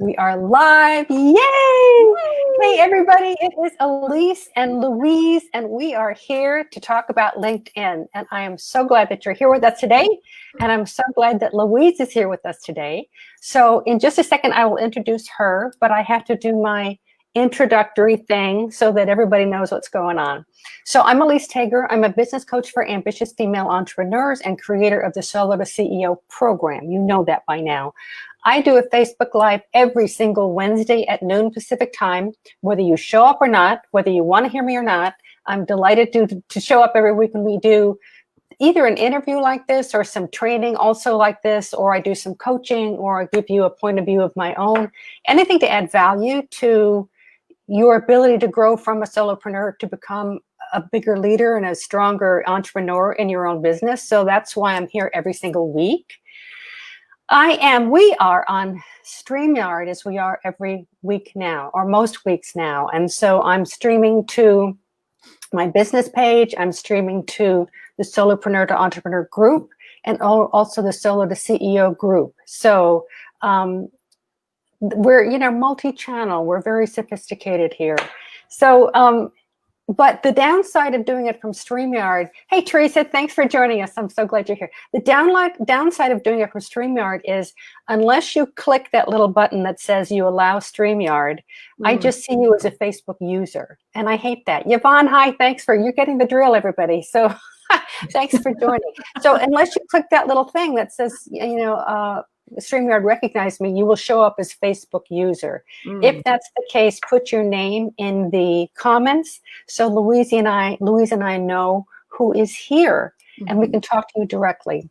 We are live. Yay! Hey, everybody. It is Elise and Louise, and we are here to talk about LinkedIn. And I am so glad that you're here with us today. And I'm so glad that Louise is here with us today. So in just a second, I will introduce her, but I have to do my introductory thing so that everybody knows what's going on. So I'm Elise Tager. I'm a business coach for ambitious female entrepreneurs and creator of the Solo to CEO program. You know that by now. I do a Facebook Live every single Wednesday at noon Pacific time, whether you show up or not, whether you want to hear me or not. I'm delighted to show up every week when we do either an interview like this or some training also like this, or I do some coaching, or I give you a point of view of my own, anything to add value to your ability to grow from a solopreneur to become a bigger leader and a stronger entrepreneur in your own business. So that's why I'm here every single week. We are on StreamYard as we are every week now, or most weeks now. And so I'm streaming to my business page. I'm streaming to the Solopreneur to Entrepreneur group and also the Solo to CEO group. So we're, multi-channel. We're very sophisticated here. So, but the downside of doing it from StreamYard, hey, Teresa, thanks for joining us. I'm so glad you're here. The downside of doing it from StreamYard is unless you click that little button that says you allow StreamYard, I just see you as a Facebook user. And I hate that. Yvonne, hi, you're getting the drill, everybody. So thanks for joining. So unless you click that little thing that says, StreamYard recognized me, you will show up as Facebook user. If that's the case, put your name in the comments so Louise and I know who is here and we can talk to you directly.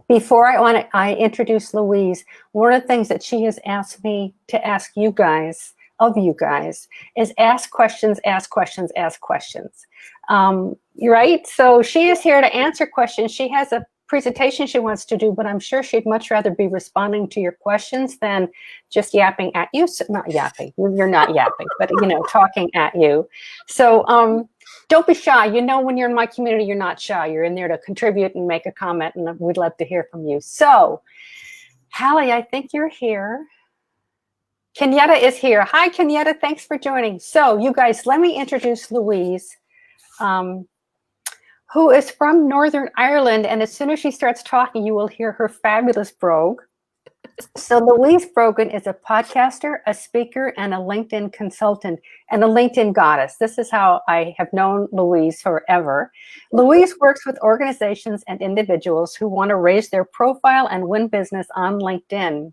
Before I introduce Louise, one of the things that she has asked me to ask you guys is ask questions. Right? So she is here to answer questions. She has a presentation she wants to do, but I'm sure she'd much rather be responding to your questions than just yapping at you. So, not yapping, you're not yapping, but talking at you. So don't be shy. When you're in my community, you're not shy. You're in there to contribute and make a comment, and we'd love to hear from you. So Hallie, I think you're here. Kenyatta is here. Hi, Kenyatta. Thanks for joining. So you guys, let me introduce Louise, who is from Northern Ireland. And as soon as she starts talking, you will hear her fabulous brogue. So Louise Brogan is a podcaster, a speaker, and a LinkedIn consultant, and a LinkedIn goddess. This is how I have known Louise forever. Louise works with organizations and individuals who want to raise their profile and win business on LinkedIn.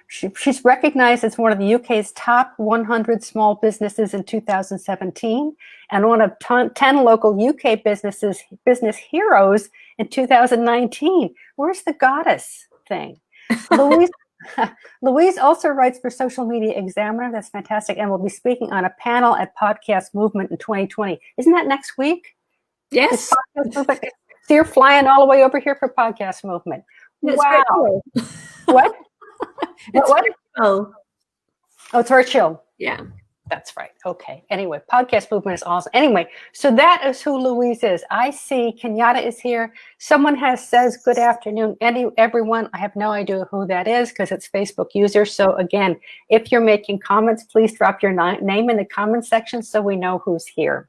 She's recognized as one of the UK's top 100 small businesses in 2017 and one of 10 local UK business heroes in 2019. Where's the goddess thing? Louise also writes for Social Media Examiner. That's fantastic. And will be speaking on a panel at Podcast Movement in 2020. Isn't that next week? Yes. So you're flying all the way over here for Podcast Movement. It's wow. Cool. What? It's virtual. Oh, it's virtual. Yeah. That's right. Okay. Anyway, Podcast Movement is awesome. Anyway, so that is who Louise is. I see Kenyatta is here. Someone says good afternoon. Everyone, I have no idea who that is because it's Facebook user. So again, if you're making comments, please drop your name in the comment section so we know who's here.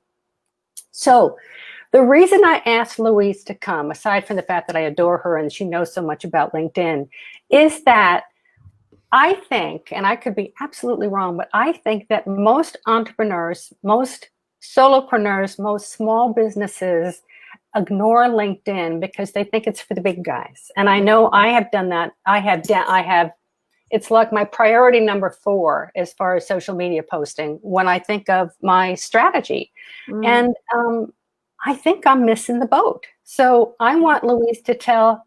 So the reason I asked Louise to come, aside from the fact that I adore her and she knows so much about LinkedIn, is that I think, and I could be absolutely wrong, but I think that most entrepreneurs, most solopreneurs, most small businesses ignore LinkedIn because they think it's for the big guys. And I know I have done that. It's like my priority number 4 as far as social media posting when I think of my strategy. And I think I'm missing the boat. So I want Louise to tell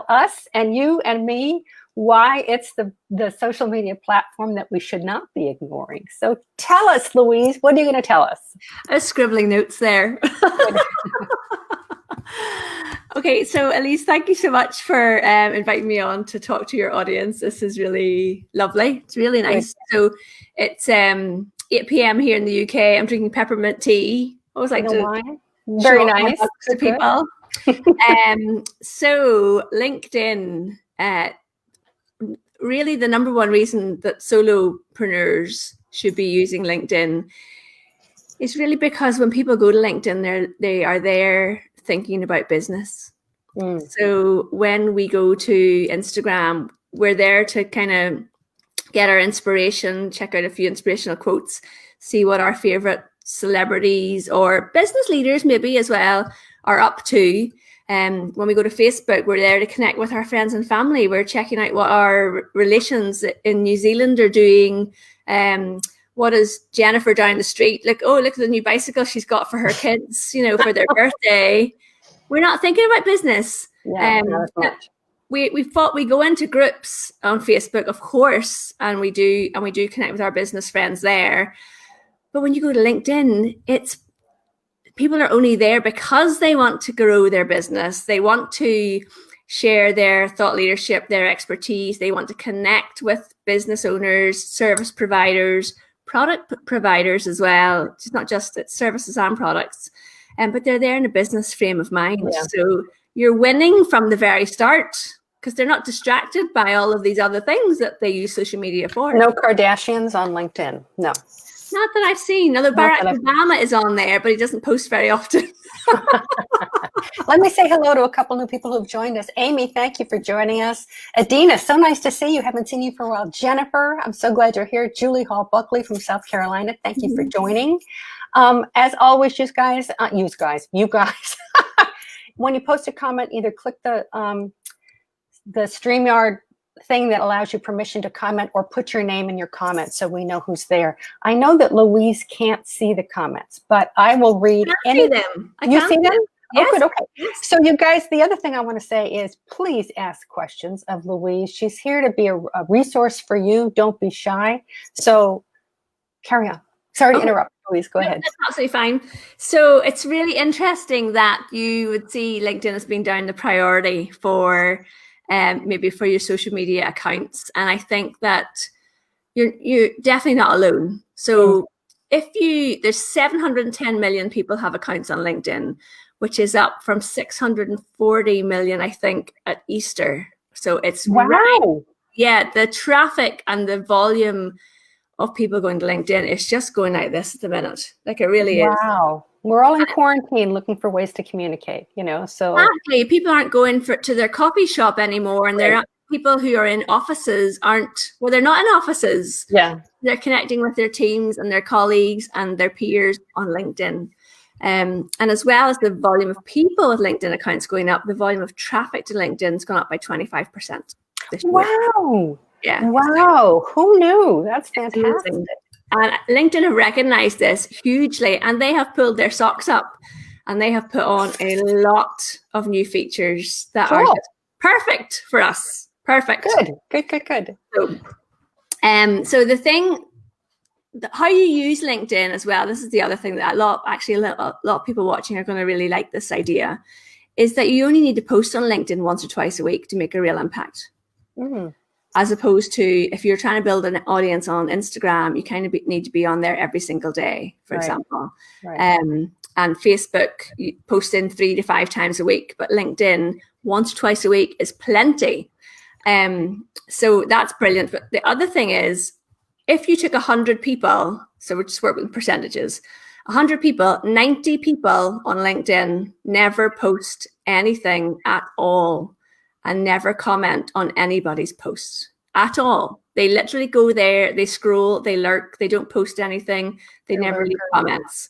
us and you and me why it's the social media platform that we should not be ignoring. So tell us, Louise, what are you going to tell us? I was scribbling notes there. Okay, so Elise, thank you so much for inviting me on to talk to your audience. This is really lovely. It's really nice. So it's 8 p.m. here in the UK. I'm drinking peppermint tea. I always like to very nice to people. So LinkedIn, really the number one reason that solopreneurs should be using LinkedIn is really because when people go to LinkedIn, they are there thinking about business. So when we go to Instagram, we're there to kind of get our inspiration, check out a few inspirational quotes, see what our favorite celebrities or business leaders maybe as well are up to. When we go to Facebook, we're there to connect with our friends and family. We're checking out what our relations in New Zealand are doing. What is Jennifer down the street? Like, oh, look at the new bicycle she's got for her kids, for their birthday. We're not thinking about business. Yeah, not as much. We go into groups on Facebook, of course, and we do connect with our business friends there. But when you go to LinkedIn, people are only there because they want to grow their business. They want to share their thought leadership, their expertise. They want to connect with business owners, service providers, product providers as well. It's not just services and products. But they're there in a business frame of mind. Yeah. So you're winning from the very start because they're not distracted by all of these other things that they use social media for. No Kardashians on LinkedIn. No. Not that I've seen. Although Barack Obama is on there, but he doesn't post very often. Let me say hello to a couple new people who've joined us. Amy, thank you for joining us. Adina, so nice to see you. Haven't seen you for a while. Jennifer, I'm so glad you're here. Julie Hall Buckley from South Carolina, thank you for joining. As always, you guys, when you post a comment, either click the StreamYard thing that allows you permission to comment or put your name in your comments so we know who's there. I know that Louise can't see the comments, but I will read any of them. You see them? Yes. Oh, good. Okay. Yes. So you guys, the other thing I want to say is please ask questions of Louise. She's here to be a resource for you. Don't be shy. So carry on. Sorry to interrupt. Louise, go ahead. That's absolutely fine. So it's really interesting that you would see LinkedIn as being down the priority for maybe for your social media accounts. And I think that you're definitely not alone. So there's 710 million people have accounts on LinkedIn, which is up from 640 million, I think, at Easter. So it's the traffic and the volume of people going to LinkedIn is just going like this at the minute. Like it really is. Wow. We're all in quarantine looking for ways to communicate, so. Exactly. People aren't going to their coffee shop anymore. And there are people who are in offices they're not in offices. Yeah. They're connecting with their teams and their colleagues and their peers on LinkedIn. And as well as the volume of people with LinkedIn accounts going up, the volume of traffic to LinkedIn has gone up by 25% this year. Wow. Yeah. Wow. Who knew? That's fantastic. And LinkedIn have recognized this hugely, and they have pulled their socks up and they have put on a lot of new features that are just perfect for us. Perfect. Good. So the thing, how you use LinkedIn as well, this is the other thing that a lot of people watching are going to really like this idea, is that you only need to post on LinkedIn once or twice a week to make a real impact. As opposed to if you're trying to build an audience on Instagram, you kind of need to be on there every single day, for example. And Facebook, you post in 3 to 5 times a week, but LinkedIn once or twice a week is plenty. So that's brilliant. But the other thing is, if you took 100 people, so we're just working with percentages, 100 people, 90 people on LinkedIn never post anything at all and never comment on anybody's posts at all. They literally go there, they scroll, they lurk, they don't post anything, they never leave comments.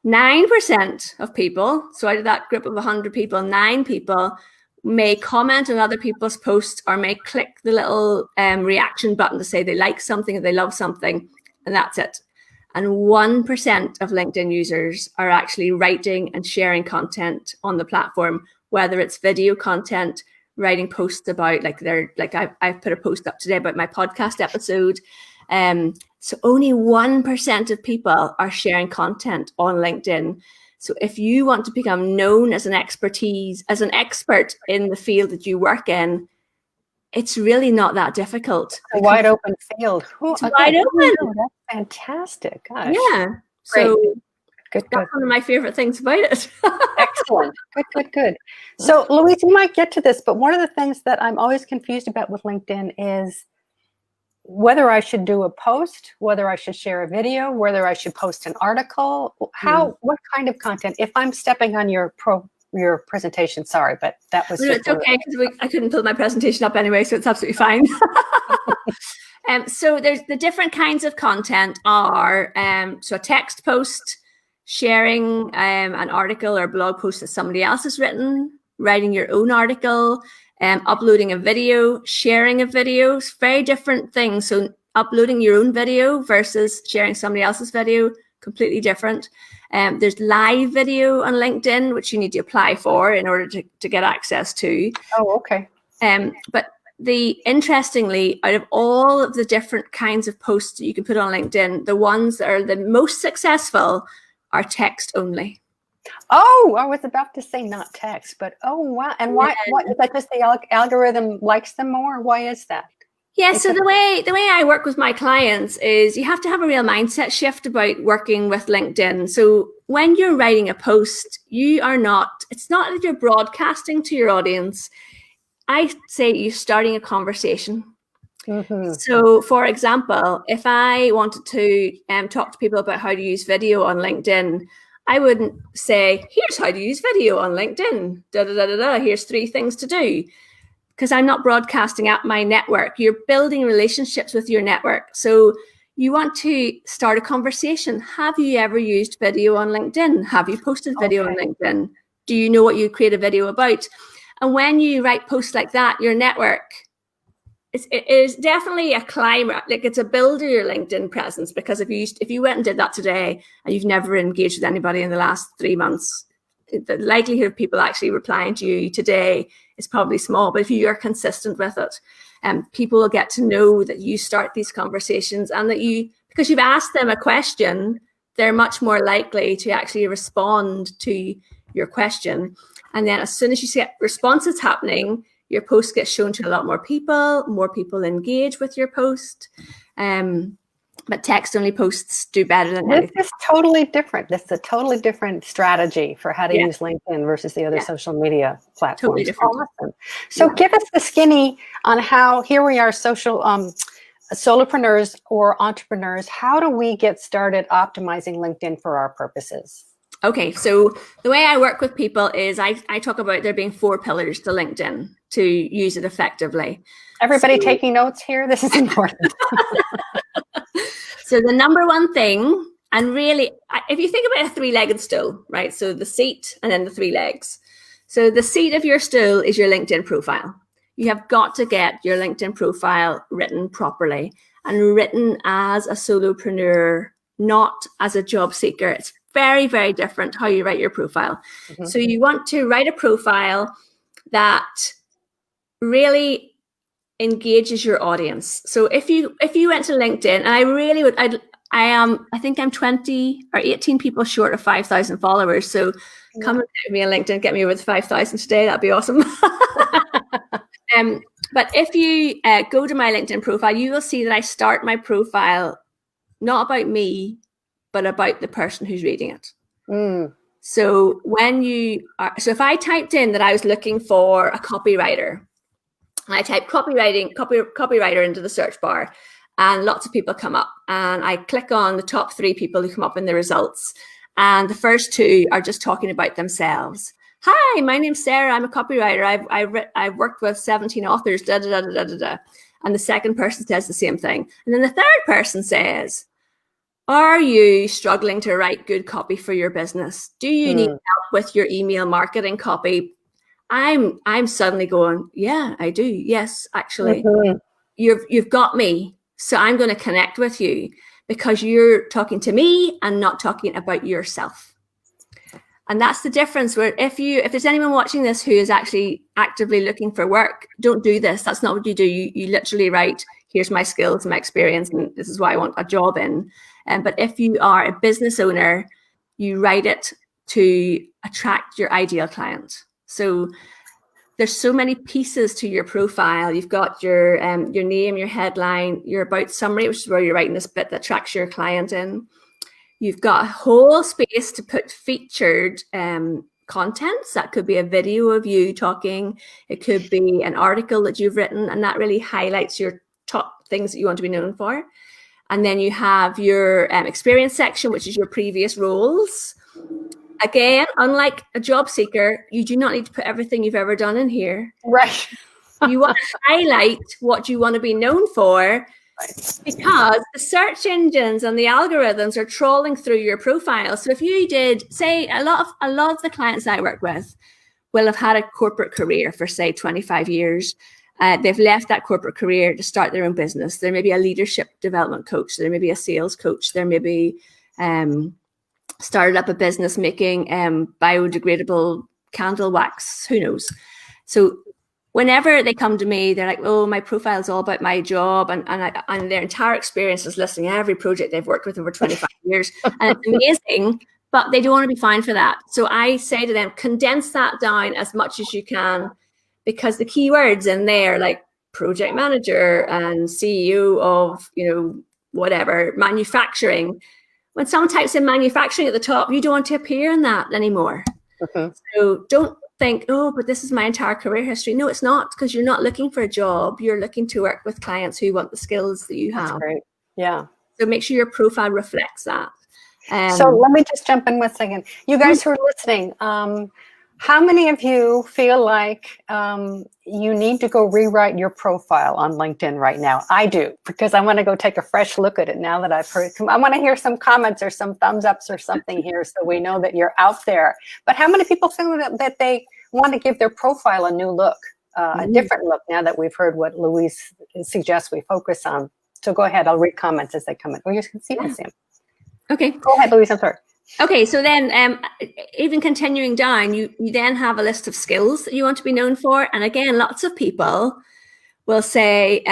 9% of people, so out of that group of 100 people, 9 people may comment on other people's posts or may click the little reaction button to say they like something or they love something, and that's it. And 1% of LinkedIn users are actually writing and sharing content on the platform, whether it's video content, writing posts about I've put a post up today about my podcast episode. So only 1% of people are sharing content on LinkedIn. So if you want to become known as an expert in the field that you work in, it's really not that difficult. A wide open field. It's wide open. That's fantastic. Gosh. Yeah. So Good. That's one of my favorite things about it. Excellent. Good. So, Louise, you might get to this, but one of the things that I'm always confused about with LinkedIn is whether I should do a post, whether I should share a video, whether I should post an article, what kind of content, if I'm stepping on your presentation, sorry, but that was it's okay, because I couldn't pull my presentation up anyway, so it's absolutely fine. So there's the different kinds of content are, so a text post, sharing an article or blog post that somebody else has written, writing your own article, uploading a video, sharing a video, very different things. So uploading your own video versus sharing somebody else's video, completely different. There's live video on LinkedIn, which you need to apply for in order to get access to. Oh, okay. But interestingly, out of all of the different kinds of posts that you can put on LinkedIn, the ones that are the most successful are text only. Oh, I was about to say not text, but oh wow! And why? What is that? Just the algorithm likes them more? Why is that? Yeah. So the way I work with my clients is you have to have a real mindset shift about working with LinkedIn. So when you're writing a post, it's not that you're broadcasting to your audience. I say you're starting a conversation. Mm-hmm. So, for example, if I wanted to talk to people about how to use video on LinkedIn, I wouldn't say, here's how to use video on LinkedIn. Here's 3 things to do. Because I'm not broadcasting at my network. You're building relationships with your network. So you want to start a conversation. Have you ever used video on LinkedIn? Have you posted video on LinkedIn? Do you know what you create a video about? And when you write posts like that, your network, it is definitely a climber. Like, it's a builder your LinkedIn presence, because if you went and did that today and you've never engaged with anybody in the last 3 months, the likelihood of people actually replying to you today is probably small. But if you are consistent with it, people will get to know that you start these conversations, and that because you've asked them a question, they're much more likely to actually respond to your question. And then as soon as you see responses happening, your post gets shown to a lot more people engage with your post. But text-only posts do better than anything. This is totally different. This is a totally different strategy for how to use LinkedIn versus the other social media platforms. Totally different. Awesome. So give us the skinny on how, here we are, solopreneurs or entrepreneurs. How do we get started optimizing LinkedIn for our purposes? Okay, so the way I work with people is I talk about there being 4 pillars to LinkedIn to use it effectively. Everybody taking notes here? This is important. So the number one thing, and really, if you think about a 3-legged stool, right? So the seat and then the 3 legs. So the seat of your stool is your LinkedIn profile. You have got to get your LinkedIn profile written properly and written as a solopreneur, not as a job seeker. It's very, very different how you write your profile. Mm-hmm. So you want to write a profile that really engages your audience. So if you went to LinkedIn, and I really would, I think I'm 20 or 18 people short of 5,000 followers. So come and get me on LinkedIn, get me over the 5,000 today. That'd be awesome. But if you go to my LinkedIn profile, you will see that I start my profile not about me, but about the person who's reading it. Mm. So if I typed in that I was looking for a copywriter, and I type copywriter into the search bar, and lots of people come up, and I click on the top 3 people who come up in the results, and the first 2 are just talking about themselves. Hi, my name's Sarah. I'm a copywriter. I've worked with 17 authors. Da da da da da da. And the second person says the same thing, and then the third person says, are you struggling to write good copy for your business? Do you need help with your email marketing copy? I'm suddenly going, yeah, I do. Yes, actually, you've got me. So I'm going to connect with you because you're talking to me and not talking about yourself. And that's the difference. Where if there's anyone watching this who is actually actively looking for work, don't do this. That's not what you do. You literally write, here's my skills and my experience, and this is why I want a job in. But if you are a business owner, you write it to attract your ideal client. So there's so many pieces to your profile. You've got your name, your headline, your about summary, which is where you're writing this bit that attracts your client in. You've got a whole space to put featured contents. That could be a video of you talking. It could be an article that you've written, and that really highlights your top things that you want to be known for. And then you have your experience section, which is your previous roles. Again, unlike a job seeker, you do not need to put everything you've ever done in here. Right. You want to highlight what you want to be known for, because the search engines and the algorithms are trawling through your profile. So if you did, say, a lot of the clients I work with will have had a corporate career for, say, 25 years. They've left that corporate career to start their own business. There may be a leadership development coach. There may be a sales coach. There may be started up a business making biodegradable candle wax. Who knows? So whenever they come to me, they're like, oh, my profile is all about my job. And their entire experience is listing every project they've worked with over 25 years. And it's amazing, but they don't want to be fined for that. So I say to them, condense that down as much as you can, because the keywords in there, like project manager and CEO of, whatever, manufacturing, when someone types in manufacturing at the top, you don't want to appear in that anymore. Mm-hmm. So don't think, oh, but this is my entire career history. No, it's not, because you're not looking for a job. You're looking to work with clients who want the skills that you have. That's great. Yeah. So make sure your profile reflects that. So let me just jump in 1 second. You guys who are listening, how many of you feel like you need to go rewrite your profile on LinkedIn right now? I do, because I want to go take a fresh look at it now that I've heard. I want to hear some comments or some thumbs ups or something here, so we know that you're out there. But how many people feel that they want to give their profile a new look, a different look, now that we've heard what Louise suggests we focus on? So go ahead. I'll read comments as they come in. Or you can see them, Sam. Okay. Go ahead, Louise. I'm sorry. Okay, so then even continuing down, you then have a list of skills that you want to be known for. And again, lots of people will say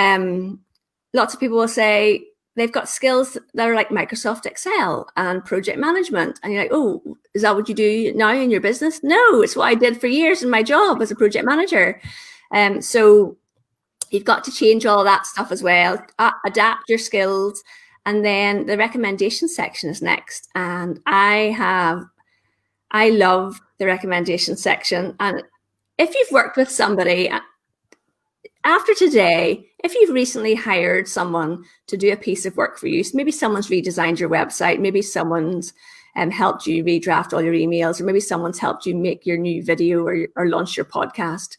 they've got skills that are like Microsoft Excel and project management. And you're like, oh, is that what you do now in your business? No, it's what I did for years in my job as a project manager. So you've got to change all that stuff as well, adapt your skills. And then the recommendation section is next. And I love the recommendation section. And if you've worked with somebody after today, if you've recently hired someone to do a piece of work for you, so maybe someone's redesigned your website, maybe someone's helped you redraft all your emails, or maybe someone's helped you make your new video or launch your podcast,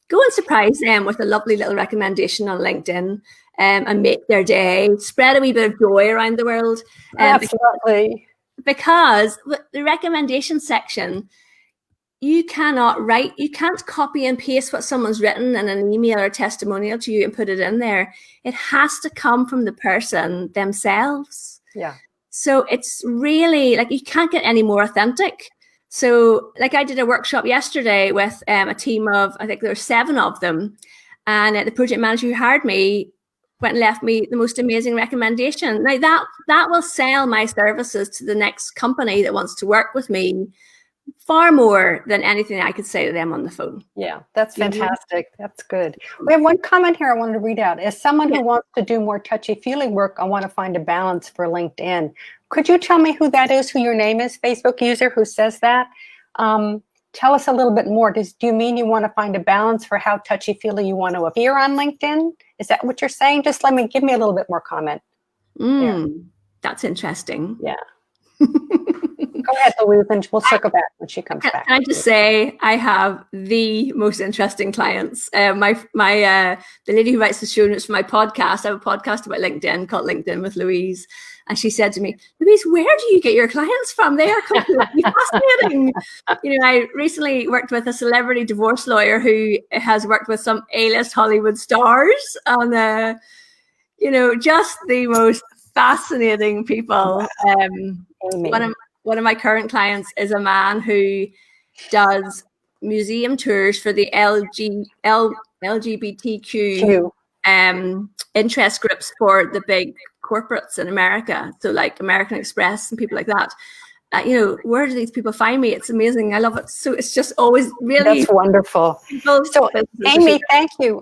go and surprise them with a lovely little recommendation on LinkedIn. And make their day, spread a wee bit of joy around the world. Absolutely. Because the recommendation section, you can't copy and paste what someone's written in an email or testimonial to you and put it in there. It has to come from the person themselves. Yeah. So it's really, like, you can't get any more authentic. So like I did a workshop yesterday with a team of, I think there were 7 of them. And the project manager who hired me went and left me the most amazing recommendation. Now that will sell my services to the next company that wants to work with me far more than anything I could say to them on the phone. Yeah, that's fantastic. That's good. We have one comment here I wanted to read out. As someone who wants to do more touchy-feely work, I want to find a balance for LinkedIn. Could you tell me who that is, who your name is, Facebook user who says that? Tell us a little bit more. Do you mean you want to find a balance for how touchy-feely you want to appear on LinkedIn? Is that what you're saying? Just give me a little bit more comment. That's interesting. Yeah. Go ahead, Louise, and we'll circle back when she comes back. Can I just say I have the most interesting clients. The lady who writes the show notes for my podcast, I have a podcast about LinkedIn called LinkedIn with Louise. And she said to me, Louise, where do you get your clients from? They are completely fascinating. I recently worked with a celebrity divorce lawyer who has worked with some A-list Hollywood stars on, just the most fascinating people. One of my current clients is a man who does museum tours for the LGBTQ interest groups for the big corporates in America. So like American Express and people like that. Where do these people find me? It's amazing. I love it. So it's just always really... That's wonderful. So Amy, thank you.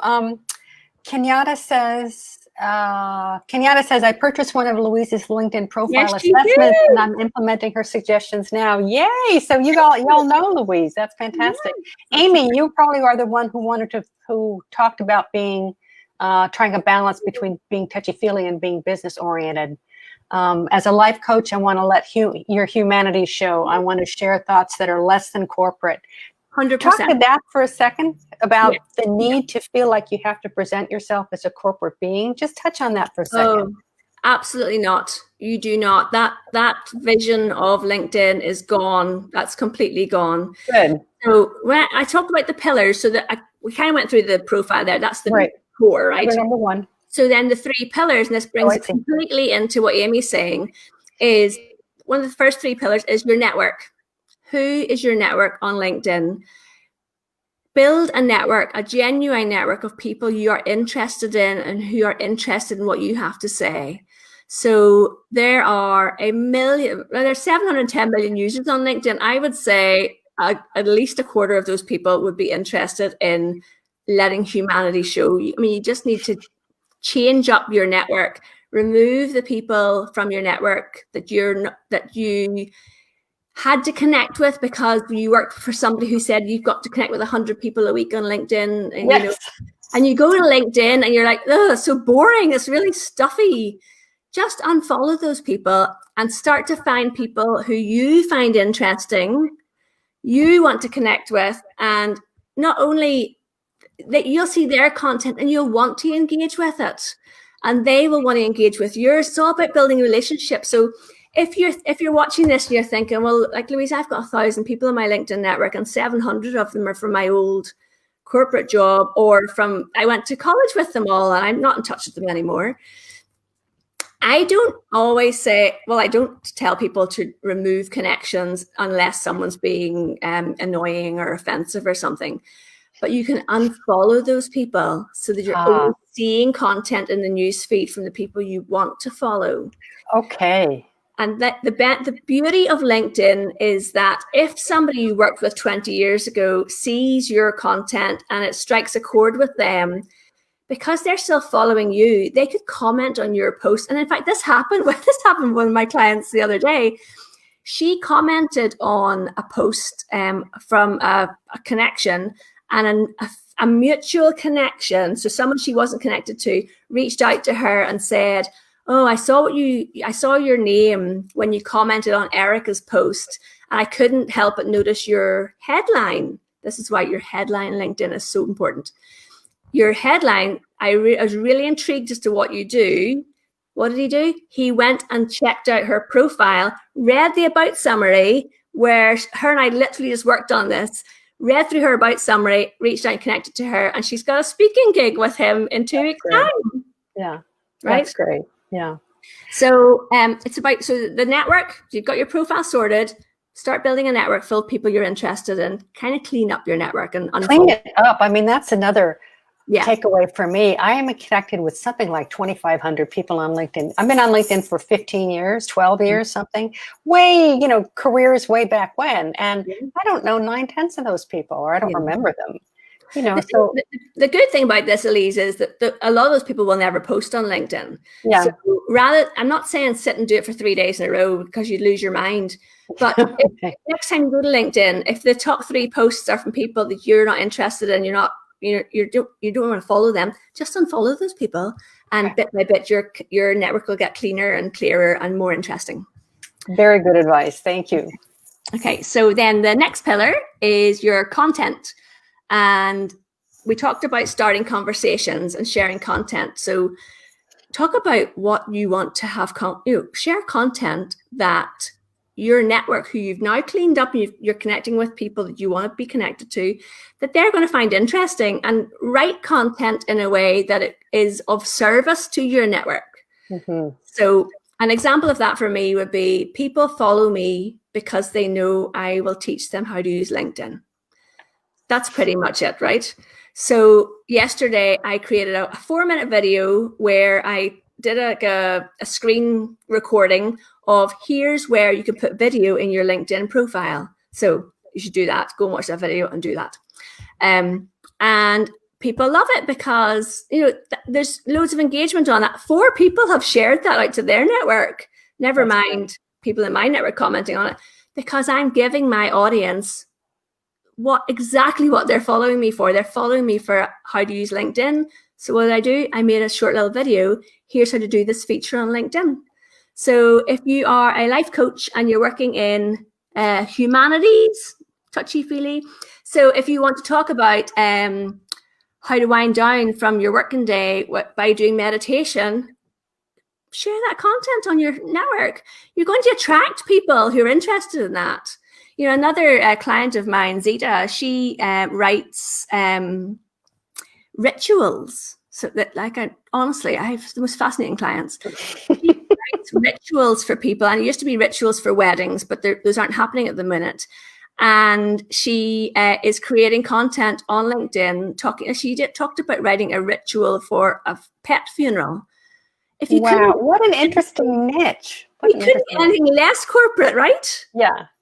Kenyatta says, I purchased one of Louise's LinkedIn profile assessments and I'm implementing her suggestions now. Yay! So y'all know Louise. That's fantastic. Amy, you probably are the one who talked about being trying a balance between being touchy-feely and being business-oriented. As a life coach, I want to let your humanity show. I want to share thoughts that are less than corporate. 100%. Talk to that for a second about the need to feel like you have to present yourself as a corporate being. Just touch on that for a second. Oh, absolutely not. You do not. That vision of LinkedIn is gone. That's completely gone. Good. So when I talked about the pillars, so that we kind of went through the profile there. That's the core, right? Number one. So then the 3 pillars, and this brings it completely into what Amy's saying, is one of the first 3 pillars is your network. Who is your network on LinkedIn? Build a network, a genuine network of people you are interested in and who are interested in what you have to say. So there's 710 million users on LinkedIn. I would say at least a quarter of those people would be interested in letting humanity show. I mean, you just need to change up your network, remove the people from your network that you had to connect with because you worked for somebody who said you've got to connect with 100 people a week on LinkedIn. And, and you go to LinkedIn and you're like, oh, it's so boring. It's really stuffy. Just unfollow those people and start to find people who you find interesting, you want to connect with, and not only that you'll see their content and you'll want to engage with it, and they will want to engage with yours. It's all about building relationships. So if you're watching this and you're thinking, well, like Louise, I've got 1,000 people in my LinkedIn network and 700 of them are from my old corporate job, or I went to college with them all and I'm not in touch with them anymore. I don't always say, well, I don't tell people to remove connections unless someone's being annoying or offensive or something. But you can unfollow those people so that you're only seeing content in the news feed from the people you want to follow. Okay. And that the beauty of LinkedIn is that if somebody you worked with 20 years ago sees your content and it strikes a chord with them, because they're still following you, they could comment on your post. And in fact, this happened with one of my clients the other day. She commented on a post from a connection, and a mutual connection. So someone she wasn't connected to reached out to her and said, oh, I saw your name when you commented on Erica's post, and I couldn't help but notice your headline. This is why your headline on LinkedIn is so important. Your headline, I was really intrigued as to what you do. What did he do? He went and checked out her profile, read the about summary, where her and I literally just worked on this, read through her about summary, reached out and connected to her, and she's got a speaking gig with him in 2 weeks' time. Yeah, right. That's great. Yeah. So it's about, so the network, you've got your profile sorted, start building a network full of people you're interested in, kind of clean up your network and clean it up. I mean, that's another takeaway for me. I am connected with something like 2,500 people on LinkedIn. I've been on LinkedIn for 15 years, 12 years, something careers way back when. And I don't know 9/10 of those people, or I don't remember them. So the good thing about this, Elise, is that a lot of those people will never post on LinkedIn. Yeah. So I'm not saying sit and do it for 3 days in a row because you'd lose your mind. But next time you go to LinkedIn, if the top 3 posts are from people that you're not interested in, you don't want to follow them, just unfollow those people, and bit by bit your network will get cleaner and clearer and more interesting. Very good advice. Thank you. Okay, so then the next pillar is your content. And we talked about starting conversations and sharing content. So talk about what you want to have, share content that your network, who you've now cleaned up, you're connecting with people that you want to be connected to, that they're going to find interesting, and write content in a way that it is of service to your network. Mm-hmm. So an example of that for me would be, people follow me because they know I will teach them how to use LinkedIn. That's pretty much it, right? So yesterday I created a 4-minute video where I did a screen recording of, here's where you can put video in your LinkedIn profile. So you should do that. Go and watch that video and do that. And people love it because, there's loads of engagement on that. 4 people have shared that out to their network. Never mind people in my network commenting on it, because I'm giving my audience what they're following me for. They're following me for how to use LinkedIn, So what did I do? I made a short little video. Here's how to do this feature on LinkedIn. So if you are a life coach and you're working in humanities, touchy-feely. So if you want to talk about how to wind down from your working day by doing meditation, share that content on your network. You're going to attract people who are interested in that. You know, another client of mine, Zita, she writes rituals. So that, like, honestly, I have the most fascinating clients. She writes rituals for people, and it used to be rituals for weddings, but those aren't happening at the minute. And she is creating content on LinkedIn. She talked about writing a ritual for a pet funeral. If you what an interesting niche. You couldn't get anything less corporate, right?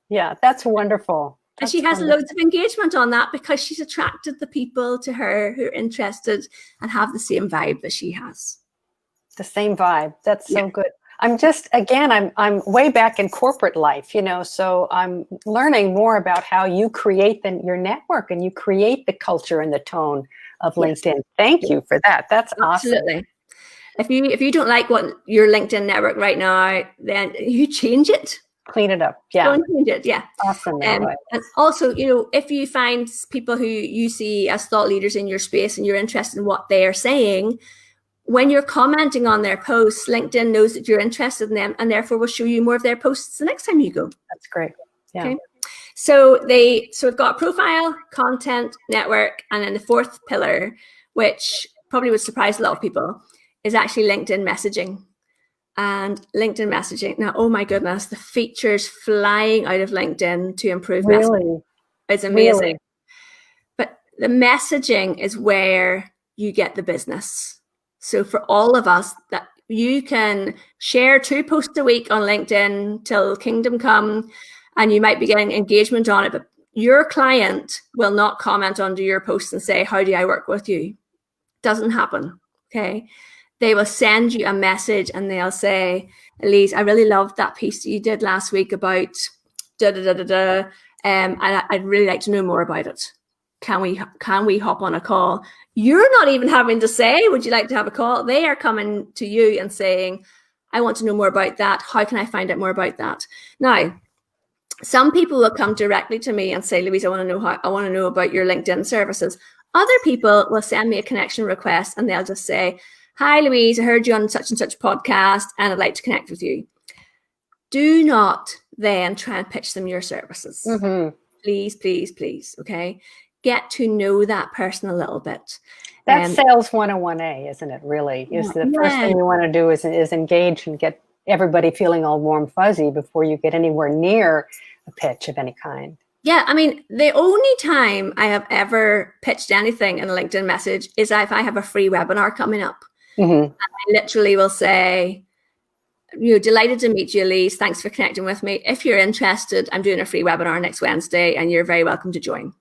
Yeah, that's wonderful. And she has loads of engagement on that because she's attracted the people to her who are interested and have the same vibe that she has. The same vibe. That's so good. I'm just, again, I'm way back in corporate life, you know, so I'm learning more about how you create your network and you create the culture and the tone of LinkedIn. Thank you for that. That's Absolutely. awesome. If you don't like what your LinkedIn network right now, then you change it. Clean it up. Yeah. Don't change it. Yeah. Awesome. And also, you know, if you find people who you see as thought leaders in your space and you're interested in what they are saying, when you're commenting on their posts, LinkedIn knows that you're interested in them and therefore will show you more of their posts the next time you go. That's great. Yeah. Okay. So we've got profile, content, network, and then the fourth pillar, which probably would surprise a lot of people, is actually LinkedIn messaging. And LinkedIn messaging. Now, oh my goodness, the features flying out of LinkedIn to improve messaging. It's amazing. Really? But the messaging is where you get the business. So for all of us, that you can share 2 posts a week on LinkedIn till kingdom come, and you might be getting engagement on it, but your client will not comment under your post and say, how do I work with you? Doesn't happen. Okay. They will send you a message and they'll say, Elise, I really loved that piece that you did last week about da-da-da-da-da. And I'd really like to know more about it. Can we hop on a call? You're not even having to say, would you like to have a call? They are coming to you and saying, I want to know more about that. How can I find out more about that? Now, some people will come directly to me and say, Louise, I want to know about your LinkedIn services. Other people will send me a connection request and they'll just say, hi, Louise, I heard you on such and such podcast and I'd like to connect with you. Do not then try and pitch them your services. Mm-hmm. Please, please, please. Okay. Get to know that person a little bit. That's sales 101A, isn't it? Really, is the first thing you want to do is engage and get everybody feeling all warm fuzzy before you get anywhere near a pitch of any kind. Yeah, I mean, the only time I have ever pitched anything in a LinkedIn message is if I have a free webinar coming up. Mm-hmm. And I literally will say, delighted to meet you, Elise. Thanks for connecting with me. If you're interested, I'm doing a free webinar next Wednesday and you're very welcome to join.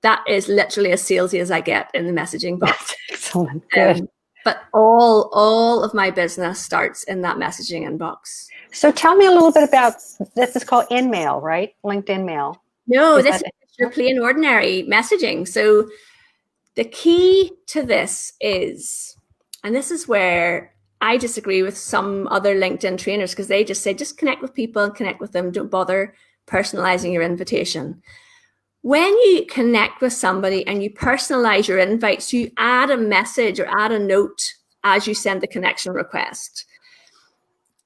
That is literally as salesy as I get in the messaging box. Excellent. Good. But all of my business starts in that messaging inbox. So tell me a little bit about, this is called InMail, right? LinkedIn Mail. No, this is your plain ordinary messaging. So the key to this is, and this is where I disagree with some other LinkedIn trainers, because they just say, just connect with people and connect with them. Don't bother personalizing your invitation. When you connect with somebody and you personalize your invites, you add a message or add a note as you send the connection request.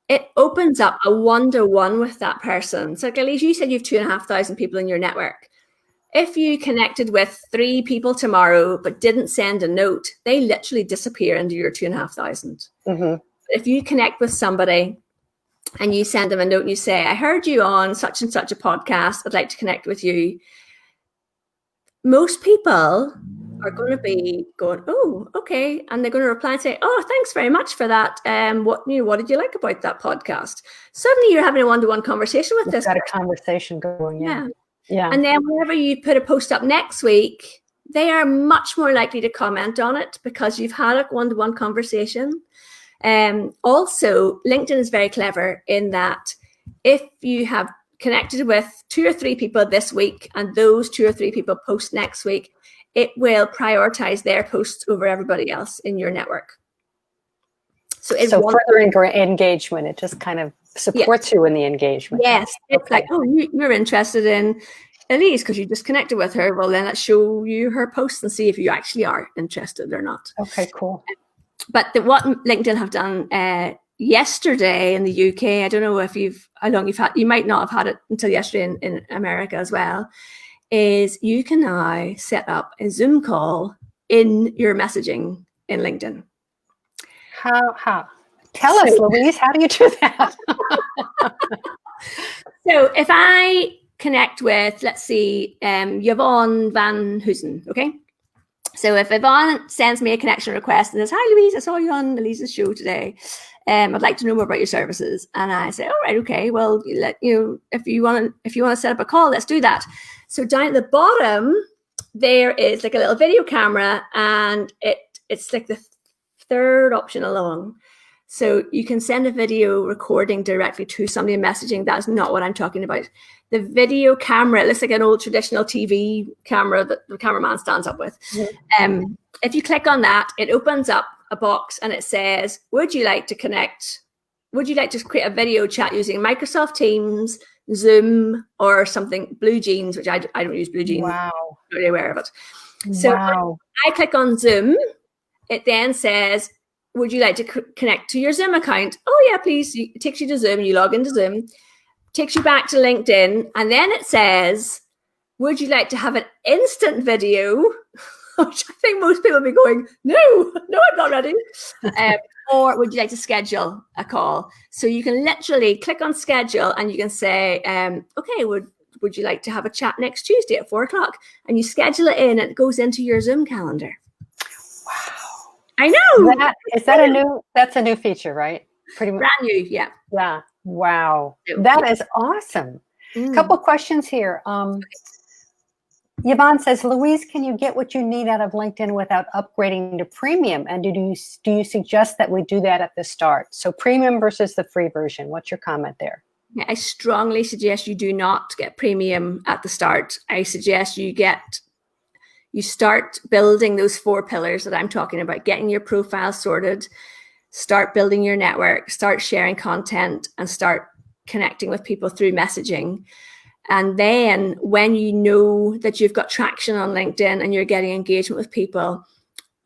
It opens up a one-to-one with that person. So, Elise, you said you have 2,500 people in your network. If you connected with 3 people tomorrow but didn't send a note, they literally disappear into your 2,500. Mm-hmm. If you connect with somebody and you send them a note and you say, I heard you on such and such a podcast, I'd like to connect with you. Most people are going to be going, oh, okay. And they're going to reply and say, oh, thanks very much for that. What did you like about that podcast? Suddenly you're having a one-to-one conversation with this person. Got a conversation going. Yeah. And then whenever you put a post up next week, they are much more likely to comment on it because you've had a one-to-one conversation. Also, LinkedIn is very clever in that if you have connected with 2 or 3 people this week and those 2 or 3 people post next week, it will prioritize their posts over everybody else in your network. So further engagement, it just kind of supports you in the engagement. Yes, it's like, oh, you're interested in Elise because you just connected with her. Well, then let's show you her posts and see if you actually are interested or not. Okay, cool. But what LinkedIn have done yesterday in the UK, I don't know how long you've had, you might not have had it until yesterday in America as well, is you can now set up a Zoom call in your messaging in LinkedIn. How? Tell us, Louise, how do you do that? So if I connect with, let's see, Yvonne Van Hoosen, okay? So if Yvonne sends me a connection request and says, hi, Louise, I saw you on Elise's show today. I'd like to know more about your services. And I say, all right, okay, well, if you want to set up a call, let's do that. So down at the bottom, there is like a little video camera, and it's like the third option along. So you can send a video recording directly to somebody in messaging. That's not what I'm talking about. The video camera, it looks like an old traditional TV camera that the cameraman stands up with. Mm-hmm. If you click on that, it opens up a box and it says, would you like to connect? Would you like to create a video chat using Microsoft Teams, Zoom, or something, Blue Jeans, which I don't use Blue Jeans. Wow. I'm not aware of it. So I click on Zoom. It then says, would you like to connect to your Zoom account? Oh, yeah, please. It takes you to Zoom. You log into Zoom. Takes you back to LinkedIn. And then it says, would you like to have an instant video? Which I think most people will be going, no, I'm not ready. Or would you like to schedule a call? So you can literally click on schedule and you can say, okay, would you like to have a chat next Tuesday at 4:00? And you schedule it in and it goes into your Zoom calendar. Wow. I know. That's a new feature, right? Pretty much. Brand new, yeah. Yeah. Wow. That is awesome. Couple questions here. Yvonne says, Louise, can you get what you need out of LinkedIn without upgrading to premium? And do you suggest that we do that at the start? So premium versus the free version. What's your comment there? I strongly suggest you do not get premium at the start. I suggest you start building those 4 pillars that I'm talking about, getting your profile sorted, start building your network, start sharing content, and start connecting with people through messaging. And then when you know that you've got traction on LinkedIn and you're getting engagement with people,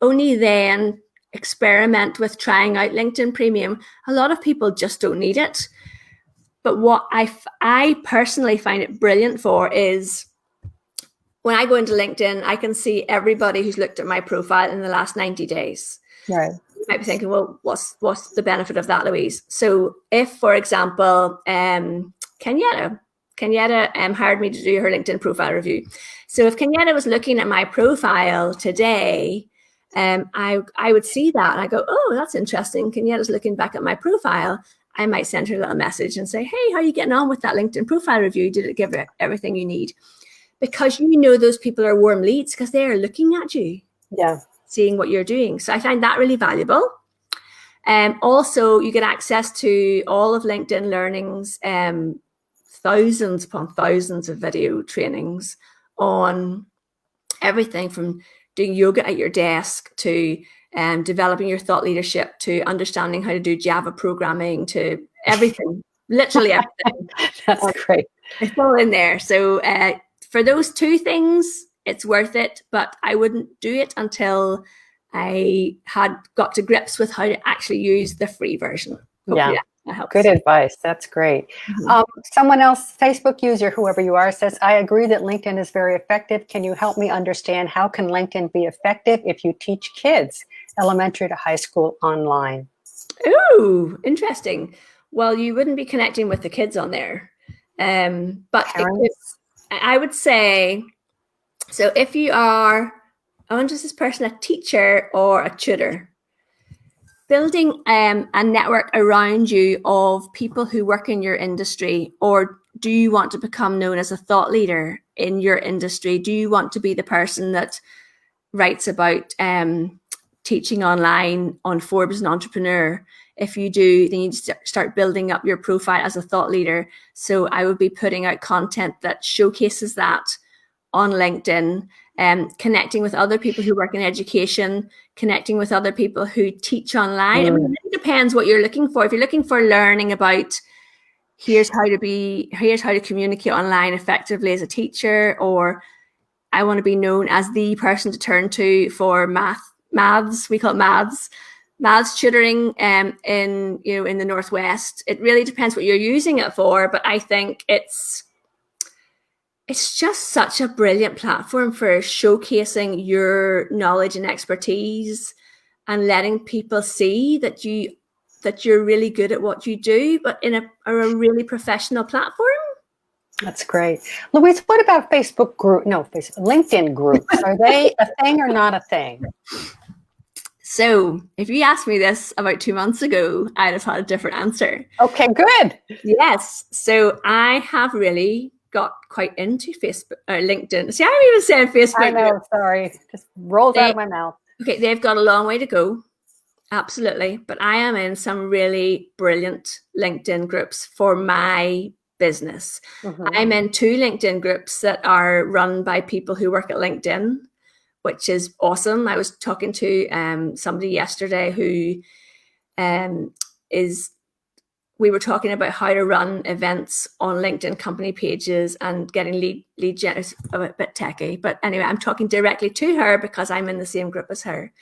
only then experiment with trying out LinkedIn Premium. A lot of people just don't need it. But what I personally find it brilliant for is when I go into LinkedIn, I can see everybody who's looked at my profile in the last 90 days. Right. You might be thinking, well, what's the benefit of that, Louise? So if, for example, Kenyatta hired me to do her LinkedIn profile review. So if Kenyatta was looking at my profile today, I would see that and I go, oh, that's interesting. Kenyatta's looking back at my profile. I might send her a little message and say, hey, how are you getting on with that LinkedIn profile review? Did it give her everything you need? Because you know those people are warm leads because they are looking at you, seeing what you're doing. So I find that really valuable. Also, you get access to all of LinkedIn Learning's thousands upon thousands of video trainings on everything from doing yoga at your desk to developing your thought leadership to understanding how to do Java programming to everything, literally everything. That's great. It's all in there. So for those 2 things, it's worth it, but I wouldn't do it until I had got to grips with how to actually use the free version. Hopefully that helps. Good advice. That's great. Someone else, Facebook user, whoever you are, says, I agree that LinkedIn is very effective. Can you help me understand how can LinkedIn be effective if you teach kids, elementary to high school, online? Ooh, interesting. Well, you wouldn't be connecting with the kids on there. But I would say, so if you are, is this person a teacher or a tutor? Building a network around you of people who work in your industry, or do you want to become known as a thought leader in your industry? Do you want to be the person that writes about teaching online on Forbes and Entrepreneur? If you do, then you need to start building up your profile as a thought leader. So I would be putting out content that showcases that on LinkedIn. connecting with other people who work in education, connecting with other people who teach online. I mean, it really depends what you're looking for. If you're looking for learning about here's how to communicate online effectively as a teacher, or I want to be known as the person to turn to for maths, we call it maths tutoring in the Northwest. It really depends what you're using it for, but I think it's just such a brilliant platform for showcasing your knowledge and expertise and letting people see that you're really good at what you do, but in a really professional platform. That's great. Louise, what about LinkedIn groups? Are they a thing or not a thing? So if you asked me this about 2 months ago, I'd have had a different answer. Okay, good. Yes. So I have really got quite into Facebook or LinkedIn. See, I don't even say Facebook. I know, sorry. Just rolls out of my mouth. Okay, they've got a long way to go. Absolutely. But I am in some really brilliant LinkedIn groups for my business. Mm-hmm. I'm in 2 LinkedIn groups that are run by people who work at LinkedIn, which is awesome. I was talking to somebody yesterday who we were talking about how to run events on LinkedIn company pages and getting lead gen. It's a bit techy, but anyway, I'm talking directly to her because I'm in the same group as her.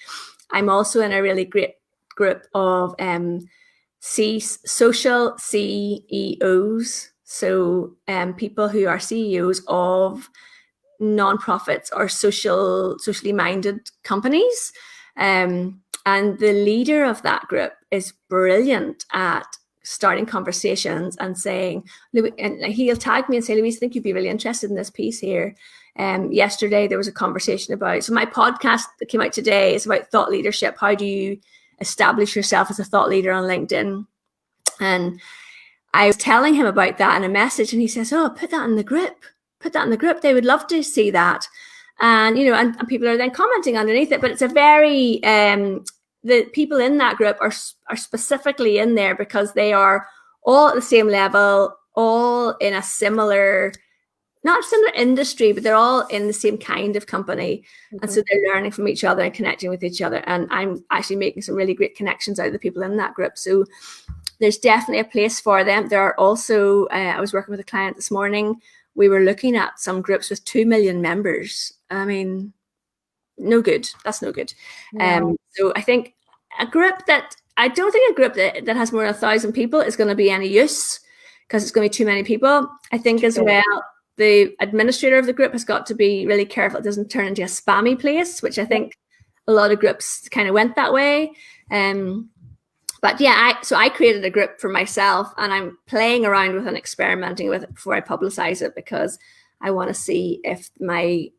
I'm also in a really great group of social CEOs. So people who are CEOs of nonprofits or socially minded companies. And the leader of that group is brilliant at starting conversations and saying, and he'll tag me and say, Louise, I think you'd be really interested in this piece here. Yesterday, there was a conversation about, so my podcast that came out today is about thought leadership. How do you establish yourself as a thought leader on LinkedIn? And I was telling him about that in a message, and he says, oh, put that in the group. Put that in the group. They would love to see that. And, and people are then commenting underneath it, but it's a very, the people in that group are specifically in there because they are all at the same level, all in a similar, not similar industry, but they're all in the same kind of company. Mm-hmm. And so they're learning from each other and connecting with each other. And I'm actually making some really great connections out of the people in that group. So there's definitely a place for them. There are also, I was working with a client this morning. We were looking at some groups with 2 million members. I mean, no good. That's no good. No. So I think I don't think a group that has more than 1,000 people is going to be any use because it's going to be too many people. I think as well, the administrator of the group has got to be really careful it doesn't turn into a spammy place, which I think a lot of groups kind of went that way. But yeah, I created a group for myself, and I'm playing around with and experimenting with it before I publicize it because I want to see if my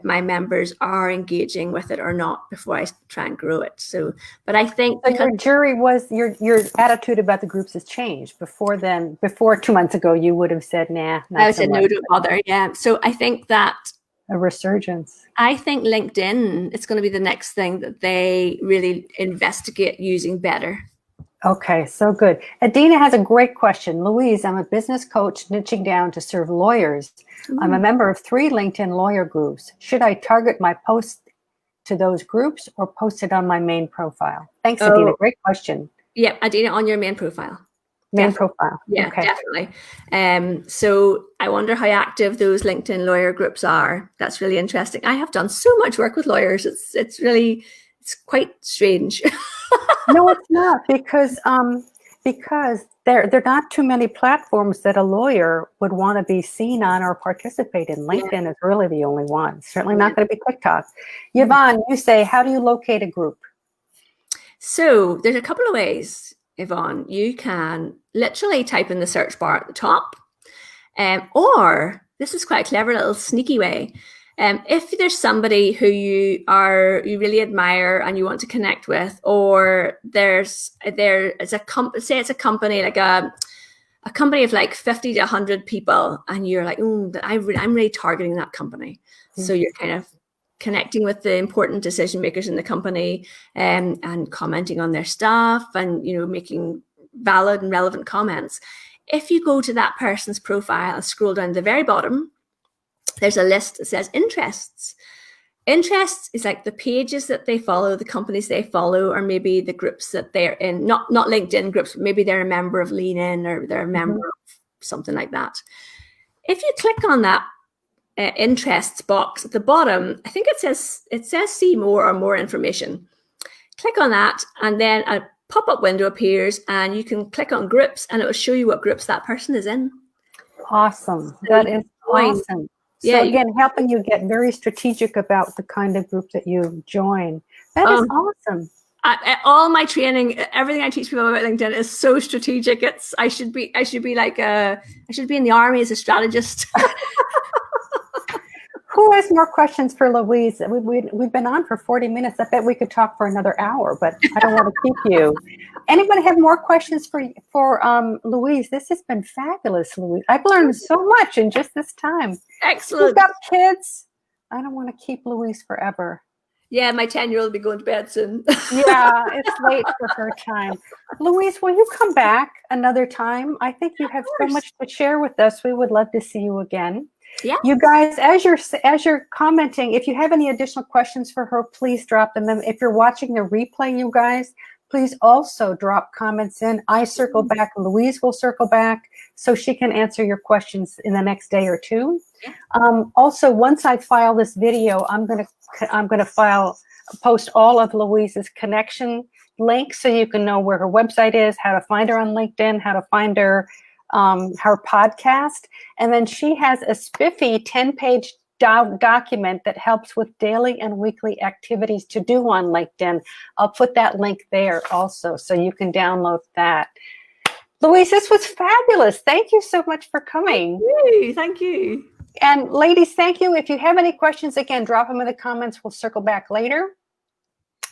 members are engaging with it or not before I try and grow it. So, but I think your jury was your attitude about the groups has changed. Before 2 months ago, you would have said, nah. I would say no, don't bother. Yeah. So I think that a resurgence. I think LinkedIn, it's going to be the next thing that they really investigate using better. Okay, so good. Adina has a great question. Louise, I'm a business coach niching down to serve lawyers. I'm a member of 3 LinkedIn lawyer groups. Should I target my post to those groups or post it on my main profile? Thanks, Adina. Great question. Yeah, Adina, on your main profile. Main profile. Yeah, okay. Definitely. So I wonder how active those LinkedIn lawyer groups are. That's really interesting. I have done so much work with lawyers. It's quite strange. No, it's not because there are not too many platforms that a lawyer would want to be seen on or participate in. LinkedIn is really the only one. Certainly not going to be TikTok. Yvonne, you say, how do you locate a group? So there's a couple of ways, Yvonne. You can literally type in the search bar at the top, or this is quite a clever little sneaky way. If there's somebody who you really admire and you want to connect with, or there is a company like a company of like 50 to 100 people, and you're like, I'm really targeting that company. Mm-hmm. So you're kind of connecting with the important decision makers in the company, and commenting on their stuff, and making valid and relevant comments. If you go to that person's profile and scroll down to the very bottom, there's a list that says interests. Interests is like the pages that they follow, the companies they follow, or maybe the groups that they're in, not LinkedIn groups, but maybe they're a member of Lean In, or they're a member of something like that. If you click on that interests box at the bottom, I think it says see more or more information. Click on that, and then a pop-up window appears, and you can click on groups, and it will show you what groups that person is in. Awesome. That is awesome. Yeah, so again, helping you get very strategic about the kind of group that you join. That is awesome. All my training, everything I teach people about LinkedIn is so strategic. I should be in the army as a strategist. Who has more questions for Louise? We've been on for 40 minutes. I bet we could talk for another hour, but I don't want to keep you. Anybody have more questions for Louise? This has been fabulous, Louise. I've learned so much in just this time. Excellent. You've got kids. I don't want to keep Louise forever. Yeah, my 10-year-old will be going to bed soon. Yeah, it's late for her time. Louise, will you come back another time? I think you have so much to share with us. We would love to see you again. Yeah. You guys, as you're commenting, if you have any additional questions for her, please drop them in. If you're watching the replay, you guys, please also drop comments in. I circle back, Louise will circle back, so she can answer your questions in the next day or two. Yeah. Also, once I file this video, I'm gonna post all of Louise's connection links, so you can know where her website is, how to find her on LinkedIn, how to find her podcast. And then she has a spiffy 10-page document that helps with daily and weekly activities to do on LinkedIn. I'll put that link there also, so you can download that. Louise, this was fabulous. Thank you so much for coming. Thank you. And ladies, thank you. If you have any questions, again, drop them in the comments. We'll circle back later.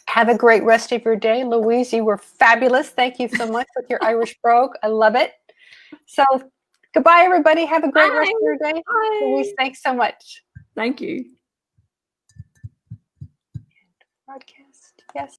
Have a great rest of your day. Louise, you were fabulous. Thank you so much with your Irish brogue. I love it. So goodbye, everybody. Have a great rest of your day. Bye. Louise, thanks so much. Thank you. Broadcast. Yes.